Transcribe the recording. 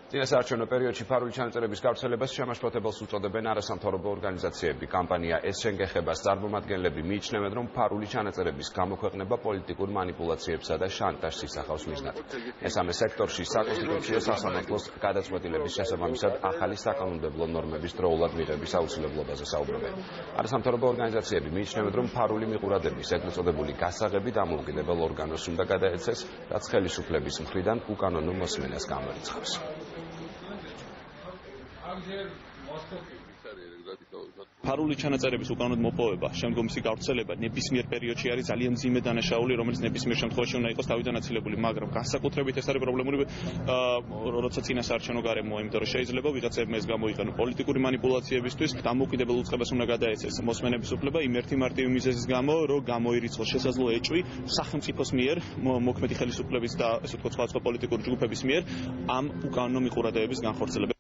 წინასაარჩევნო პერიოდში ფარული ჩანაწერების გავრცელებას შემაშფოთებელს უწოდებენ არასამთავრობო ორგანიზაციები. კამპანია ეს შენგეხებას წარმომადგენლები მიიჩნევენ, რომ ფარული ჩანაწერების გამოქვეყნება პოლიტიკურ მანიპულაციებსა და შანტაჟს ისახავს მიზნად. მესამე სექტორში საკონსტიტუციო სასამართლოს გადაწყვეტილების შესაბამისად ახალი საკანონმდებლო ნორმების დროულად მიღების აუცილებლობაზე საუბრობენ. არასამთავრობო ორგანიზაციები მიიჩნევენ, რომ ფარული მიყურადების ეგრეთ წოდებული გასაღები დამოუკიდებელ ორგანოს უნდა გადაეცეს, რაც ხელისუფლების მხრიდან უკანონო მოსმენას გამოიცხავს. ფარული ჩანაწერების უკანონოდ მოპოვება, შემდგომისი გავრცელება ნებისმიერ პერიოდში არის ძალიან მძიმე დანაშაული, რომელიც ნებისმიერ შემთხვევაში უნდა იყოს თავიდანაცილებული, მაგრამ განსაკუთრებით ეს არის პრობლემური, როცა წინასაარჩევნო გარემოა, იმიტომ რომ შეიძლება ვიღაცებმა ეს გამოიყენო პოლიტიკური მანიპულაციებისთვის, დამოუკიდებელ უწყებას უნდა გადაეცეს მოსმენების უფლება იმ ერთი მარტივი მიზეზის გამო, რომ გამოირიცხოს შესაძლო ეჭვი სახელმწიფოს მიერ, მოქმედი ხელისუფლების და ასე ვთქვათ, სხვა პოლიტიკური ჯგუფების მიერ ამ უკანონო მიყურადღების განხორციელებას.